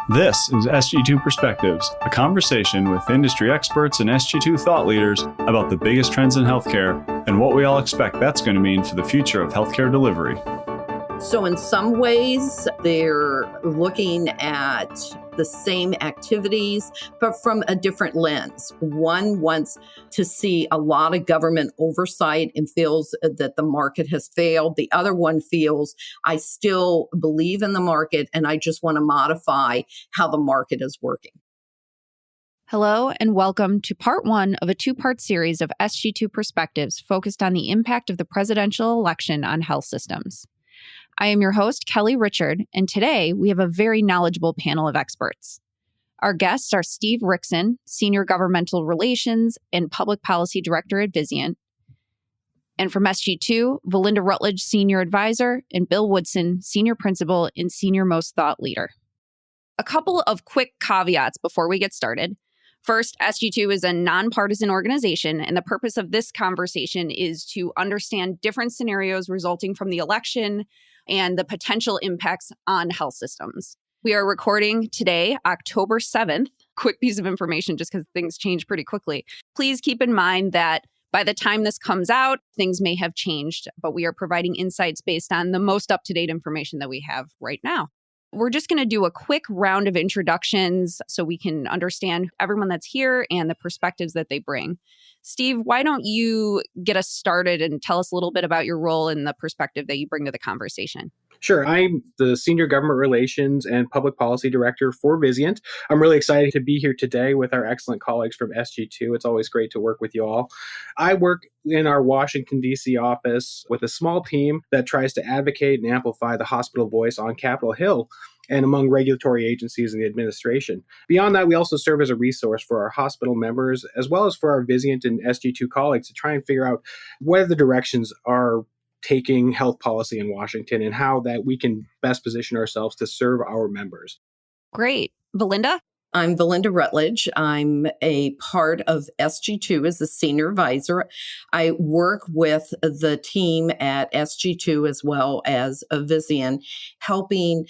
This is Sg2 Perspectives, a conversation with industry experts and Sg2 thought leaders about the biggest trends in healthcare and what we all expect that's going to mean for the future of healthcare delivery. So in some ways, they're looking at the same activities, but from a different lens. One wants to see a lot of government oversight and feels that the market has failed. The other one feels, I still believe in the market and I just want to modify how the market is working. Hello, and welcome to part one of a two-part series of Sg2 Perspectives focused on the impact of the presidential election on health systems. I am your host, Kelly Richard, and today we have a very knowledgeable panel of experts. Our guests are Steve Rixen, Senior Governmental Relations and Public Policy Director at Vizient, and from Sg2, Valinda Rutledge, Senior Advisor, and Bill Woodson, Senior Principal and Senior Most Thought Leader. A couple of quick caveats before we get started. First, Sg2 is a nonpartisan organization, and the purpose of this conversation is to understand different scenarios resulting from the election and the potential impacts on health systems. We are recording today, October 7th. Quick piece of information just because things change pretty quickly. Please keep in mind that by the time this comes out, things may have changed, but we are providing insights based on the most up-to-date information that we have right now. We're just going to do a quick round of introductions so we can understand everyone that's here and the perspectives that they bring. Steve, why don't you get us started and tell us a little bit about your role and the perspective that you bring to the conversation? Sure. I'm the Senior Government Relations and Public Policy Director for Vizient. I'm really excited to be here today with our excellent colleagues from Sg2. It's always great to work with you all. I work in our Washington, D.C. office with a small team that tries to advocate and amplify the hospital voice on Capitol Hill and among regulatory agencies and the administration. Beyond that, we also serve as a resource for our hospital members, as well as for our Vizient and Sg2 colleagues to try and figure out where the directions are taking health policy in Washington and how that we can best position ourselves to serve our members. Great. Valinda? I'm Valinda Rutledge. I'm a part of Sg2 as the senior advisor. I work with the team at Sg2 as well as Vizient, helping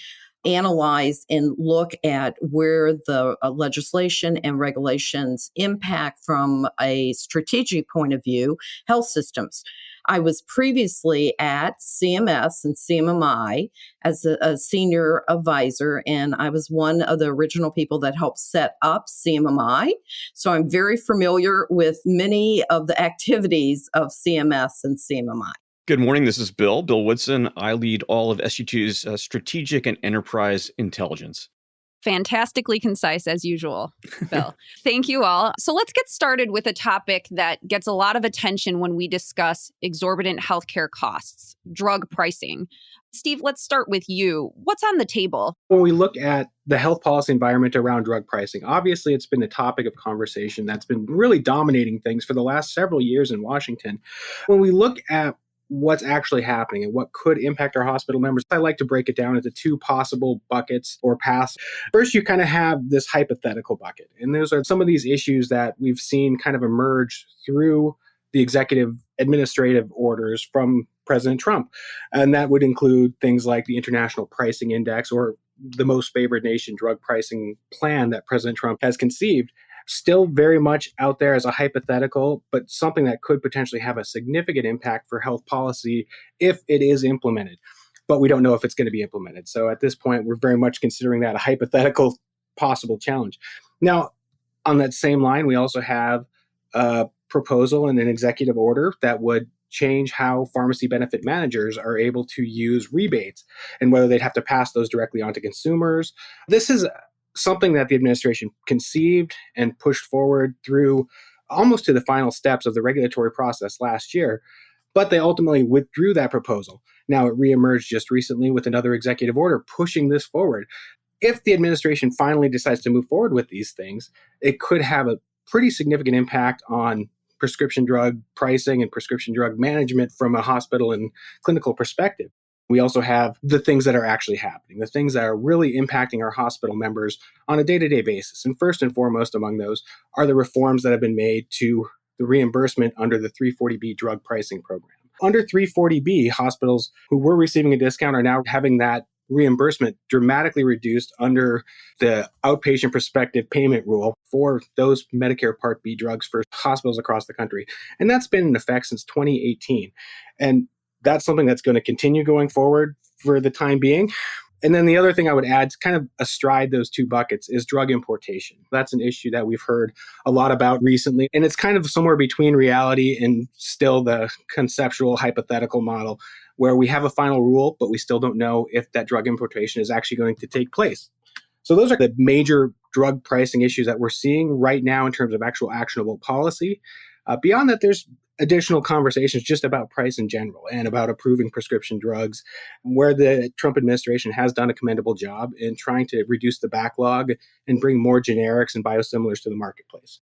analyze and look at where the legislation and regulations impact from a strategic point of view health systems. I was previously at CMS and CMMI as a senior advisor, and I was one of the original people that helped set up CMMI. So I'm very familiar with many of the activities of CMS and CMMI. Good morning. This is Bill Woodson. I lead all of Sg2's strategic and enterprise intelligence. Fantastically concise as usual, Bill. Thank you all. So let's get started with a topic that gets a lot of attention when we discuss exorbitant healthcare costs, drug pricing. Steve, let's start with you. What's on the table? When we look at the health policy environment around drug pricing, obviously it's been a topic of conversation that's been really dominating things for the last several years in Washington. When we look at what's actually happening and what could impact our hospital members, I like to break it down into two possible buckets or paths. First, you kind of have this hypothetical bucket. And those are some of these issues that we've seen kind of emerge through the executive administrative orders from President Trump. And that would include things like the International Pricing Index or the Most Favored Nation drug pricing plan that President Trump has conceived. Still very much out there as a hypothetical, but something that could potentially have a significant impact for health policy if it is implemented. But we don't know if it's going to be implemented. So at this point, we're very much considering that a hypothetical possible challenge. Now, on that same line, we also have a proposal and an executive order that would change how pharmacy benefit managers are able to use rebates and whether they'd have to pass those directly on to consumers. This is something that the administration conceived and pushed forward through almost to the final steps of the regulatory process last year, but they ultimately withdrew that proposal. Now it reemerged just recently with another executive order pushing this forward. If the administration finally decides to move forward with these things, it could have a pretty significant impact on prescription drug pricing and prescription drug management from a hospital and clinical perspective. We also have the things that are actually happening, the things that are really impacting our hospital members on a day-to-day basis. And first and foremost among those are the reforms that have been made to the reimbursement under the 340B drug pricing program. Under 340B, hospitals who were receiving a discount are now having that reimbursement dramatically reduced under the outpatient prospective payment rule for those Medicare Part B drugs for hospitals across the country. And that's been in effect since 2018. And that's something that's going to continue going forward for the time being. And then the other thing I would add, kind of astride those two buckets, is drug importation. That's an issue that we've heard a lot about recently. And it's kind of somewhere between reality and still the conceptual hypothetical model where we have a final rule, but we still don't know if that drug importation is actually going to take place. So those are the major drug pricing issues that we're seeing right now in terms of actual actionable policy. Beyond that, there's additional conversations just about price in general and about approving prescription drugs, where the Trump administration has done a commendable job in trying to reduce the backlog and bring more generics and biosimilars to the marketplace.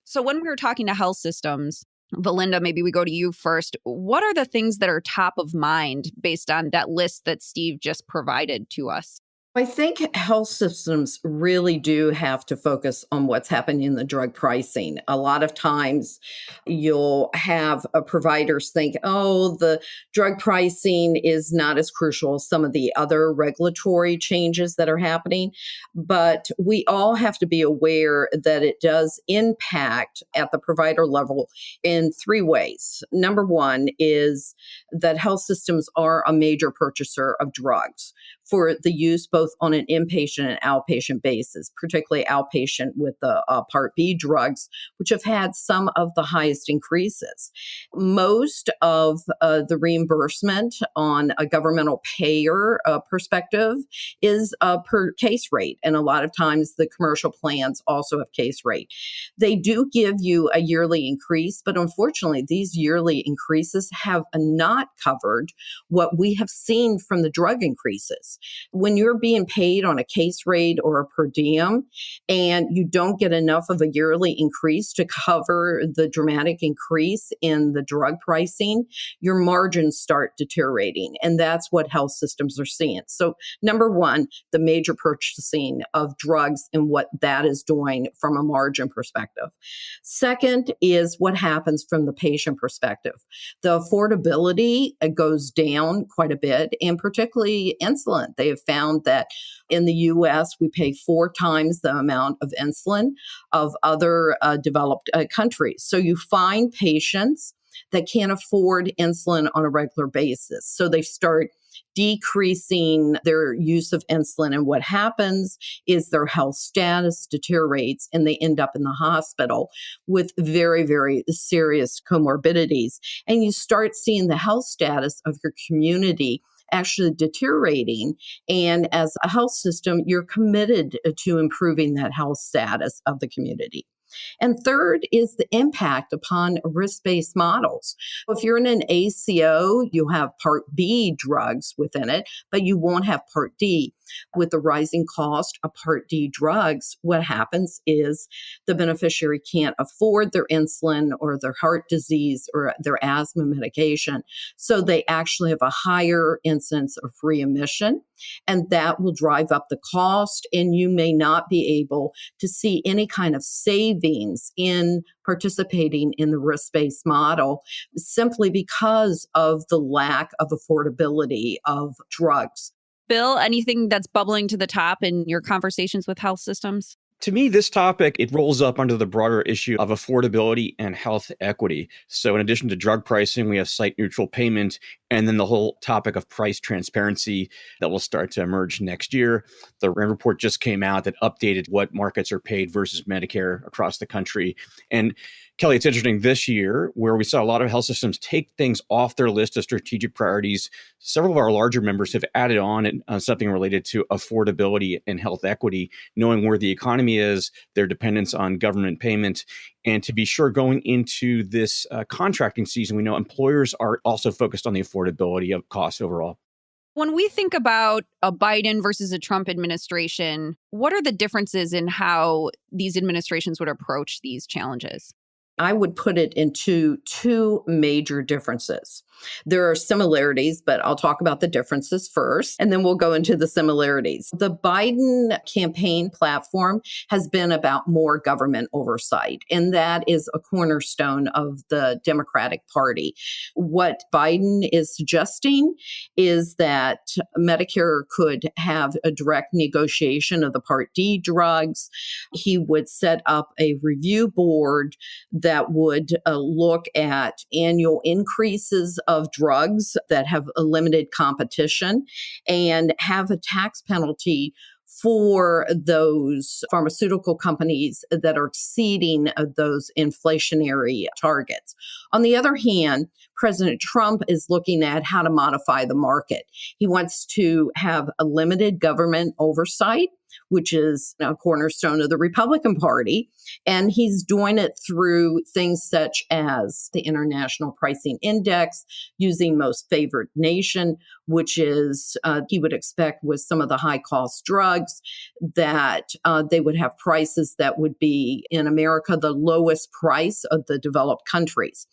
So when we were talking to health systems, Valinda, maybe we go to you first. What are the things that are top of mind based on that list that Steve just provided to us? I think health systems really do have to focus on what's happening in the drug pricing. A lot of times you'll have providers think, oh, the drug pricing is not as crucial as some of the other regulatory changes that are happening. But we all have to be aware that it does impact at the provider level in three ways. Number one is that health systems are a major purchaser of drugs for the use both on an inpatient and outpatient basis, particularly outpatient with the Part B drugs, which have had some of the highest increases. Most of the reimbursement on a governmental payer perspective is per case rate. And a lot of times the commercial plans also have case rate. They do give you a yearly increase, but unfortunately, these yearly increases have not covered what we have seen from the drug increases. When you're being paid on a case rate or a per diem and you don't get enough of a yearly increase to cover the dramatic increase in the drug pricing, your margins start deteriorating. And that's what health systems are seeing. So number one, the major purchasing of drugs and what that is doing from a margin perspective. Second is what happens from the patient perspective. The affordability goes down quite a bit, and particularly insulin. They have found that in the US, we pay 4 times the amount of insulin of other developed countries. So you find patients that can't afford insulin on a regular basis. So they start decreasing their use of insulin. And what happens is their health status deteriorates and they end up in the hospital with very, very serious comorbidities. And you start seeing the health status of your community actually deteriorating. And as a health system, you're committed to improving that health status of the community. And third is the impact upon risk-based models. If you're in an ACO, you have Part B drugs within it, but you won't have Part D. With the rising cost of Part D drugs, what happens is the beneficiary can't afford their insulin or their heart disease or their asthma medication. So they actually have a higher incidence of readmission, and that will drive up the cost, and you may not be able to see any kind of savings in participating in the risk-based model simply because of the lack of affordability of drugs. Bill, anything that's bubbling to the top in your conversations with health systems? To me, this topic, it rolls up under the broader issue of affordability and health equity. So in addition to drug pricing, we have site neutral payment, and then the whole topic of price transparency that will start to emerge next year. The RAND report just came out that updated what markets are paid versus Medicare across the country. And Kelly, it's interesting this year where we saw a lot of health systems take things off their list of strategic priorities. Several of our larger members have added on something related to affordability and health equity, knowing where the economy is, their dependence on government payment. And to be sure, going into this contracting season, we know employers are also focused on the affordability of costs overall. When we think about a Biden versus a Trump administration, what are the differences in how these administrations would approach these challenges? I would put it into two major differences. There are similarities, but I'll talk about the differences first, and then we'll go into the similarities. The Biden campaign platform has been about more government oversight, and that is a cornerstone of the Democratic Party. What Biden is suggesting is that Medicare could have a direct negotiation of the Part D drugs. He would set up a review board that would look at annual increases of drugs that have a limited competition and have a tax penalty for those pharmaceutical companies that are exceeding those inflationary targets. On the other hand, President Trump is looking at how to modify the market. He wants to have a limited government oversight, which is a cornerstone of the Republican Party. And he's doing it through things such as the International Pricing Index, using most favored nation, which is he would expect with some of the high cost drugs that they would have prices that would be in America the lowest price of the developed countries.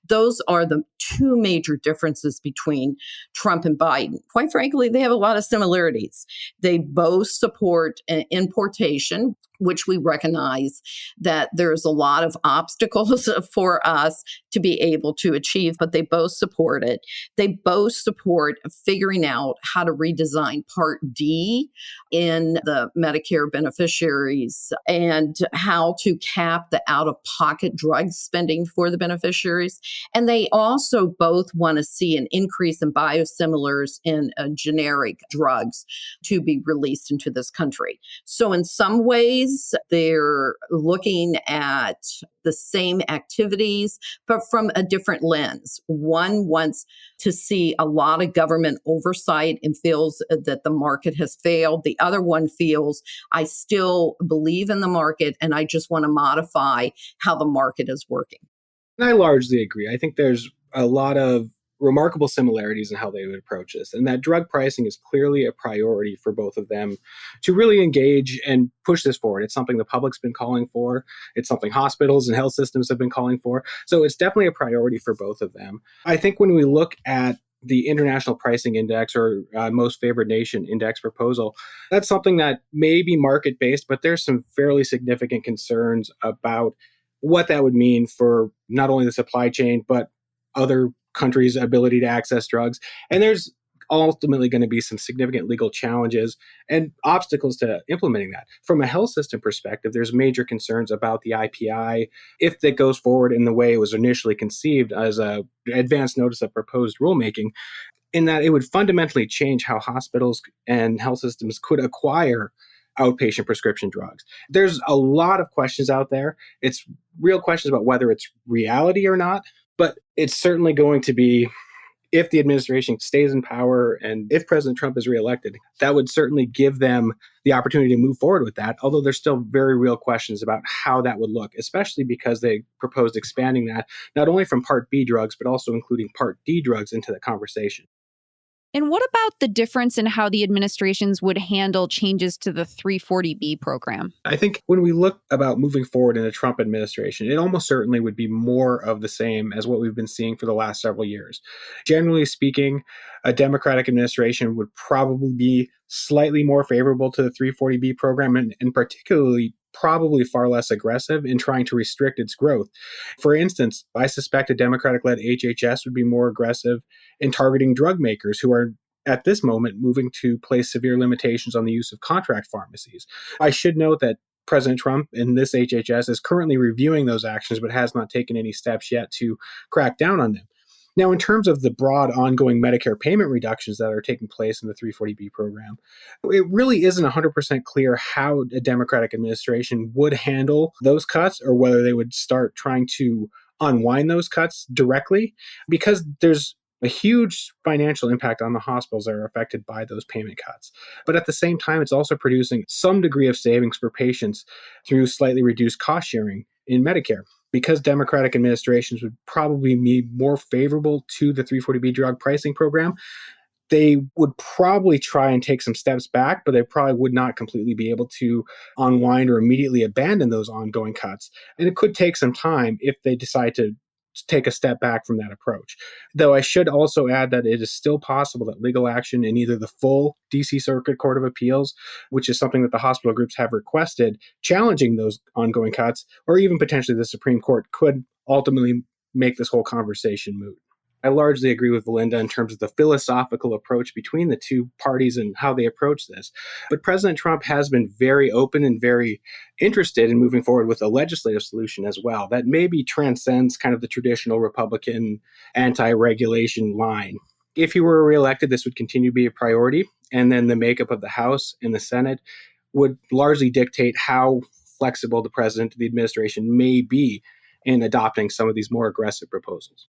Those are the two major differences between Trump and Biden. Quite frankly, they have a lot of similarities. They both support importation, which we recognize that there's a lot of obstacles for us to be able to achieve, but they both support it. They both support figuring out how to redesign Part D in the Medicare beneficiaries and how to cap the out-of-pocket drug spending for the beneficiaries. And they also both want to see an increase in biosimilars and generic drugs to be released into this country. So in some ways, they're looking at the same activities, but from a different lens. One wants to see a lot of government oversight and feels that the market has failed. The other one feels, I still believe in the market and I just want to modify how the market is working. And I largely agree. I think there's a lot of remarkable similarities in how they would approach this, and that drug pricing is clearly a priority for both of them to really engage and push this forward. It's something the public's been calling for. It's something hospitals and health systems have been calling for. So it's definitely a priority for both of them. I think when we look at the International Pricing Index or Most Favored Nation Index proposal, that's something that may be market-based, but there's some fairly significant concerns about what that would mean for not only the supply chain, but other countries' ability to access drugs. And there's ultimately going to be some significant legal challenges and obstacles to implementing that. From a health system perspective, there's major concerns about the IPI if that goes forward in the way it was initially conceived as a advance notice of proposed rulemaking, in that it would fundamentally change how hospitals and health systems could acquire outpatient prescription drugs. There's a lot of questions out there. It's real questions about whether it's reality or not, but it's certainly going to be, if the administration stays in power and if President Trump is reelected, that would certainly give them the opportunity to move forward with that, although there's still very real questions about how that would look, especially because they proposed expanding that not only from Part B drugs, but also including Part D drugs into the conversation. And what about the difference in how the administrations would handle changes to the 340B program? I think when we look about moving forward in a Trump administration, it almost certainly would be more of the same as what we've been seeing for the last several years. Generally speaking, a Democratic administration would probably be slightly more favorable to the 340B program and particularly probably far less aggressive in trying to restrict its growth. For instance, I suspect a Democratic-led HHS would be more aggressive in targeting drug makers who are at this moment moving to place severe limitations on the use of contract pharmacies. I should note that President Trump in this HHS is currently reviewing those actions, but has not taken any steps yet to crack down on them. Now, in terms of the broad ongoing Medicare payment reductions that are taking place in the 340B program, it really isn't 100% clear how a Democratic administration would handle those cuts or whether they would start trying to unwind those cuts directly, because there's a huge financial impact on the hospitals that are affected by those payment cuts. But at the same time, it's also producing some degree of savings for patients through slightly reduced cost sharing in Medicare. Because Democratic administrations would probably be more favorable to the 340B drug pricing program, they would probably try and take some steps back, but they probably would not completely be able to unwind or immediately abandon those ongoing cuts. And it could take some time if they decide to take a step back from that approach. Though I should also add that it is still possible that legal action in either the full DC Circuit Court of Appeals, which is something that the hospital groups have requested, challenging those ongoing cuts, or even potentially the Supreme Court could ultimately make this whole conversation moot. I largely agree with Valinda in terms of the philosophical approach between the two parties and how they approach this. But President Trump has been very open and very interested in moving forward with a legislative solution as well that maybe transcends kind of the traditional Republican anti-regulation line. If he were reelected, this would continue to be a priority. And then the makeup of the House and the Senate would largely dictate how flexible the president, the administration may be in adopting some of these more aggressive proposals.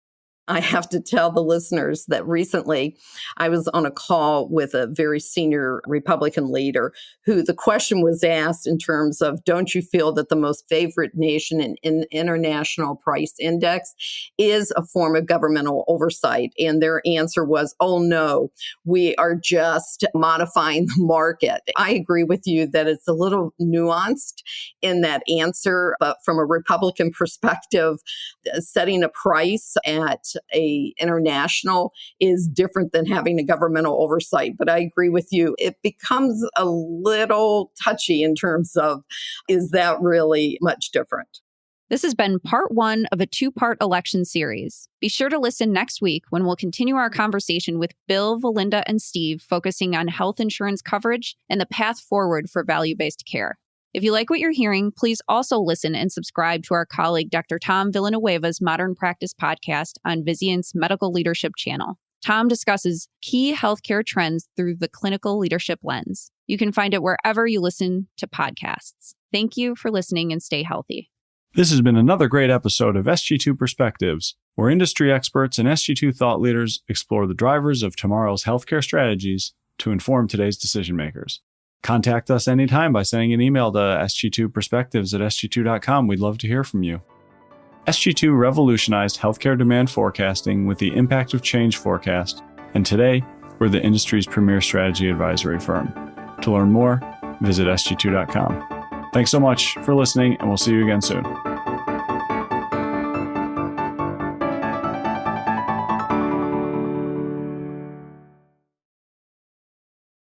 I have to tell the listeners that recently I was on a call with a very senior Republican leader who the question was asked in terms of, don't you feel that the most favorite nation in international price index is a form of governmental oversight? And their answer was, oh no, we are just modifying the market. I agree with you that it's a little nuanced in that answer, but from a Republican perspective, setting a price at a international is different than having a governmental oversight. But I agree with you. It becomes a little touchy in terms of, is that really much different? This has been part 1 of a 2-part election series. Be sure to listen next week when we'll continue our conversation with Bill, Valinda, and Steve, focusing on health insurance coverage and the path forward for value-based care. If you like what you're hearing, please also listen and subscribe to our colleague Dr. Tom Villanueva's Modern Practice podcast on Vizient's Medical Leadership channel. Tom discusses key healthcare trends through the clinical leadership lens. You can find it wherever you listen to podcasts. Thank you for listening and stay healthy. This has been another great episode of Sg2 Perspectives, where industry experts and Sg2 thought leaders explore the drivers of tomorrow's healthcare strategies to inform today's decision makers. Contact us anytime by sending an email to sg2perspectives@sg2.com. We'd love to hear from you. Sg2 revolutionized healthcare demand forecasting with the Impact of Change forecast, and today, we're the industry's premier strategy advisory firm. To learn more, visit sg2.com. Thanks so much for listening, and we'll see you again soon.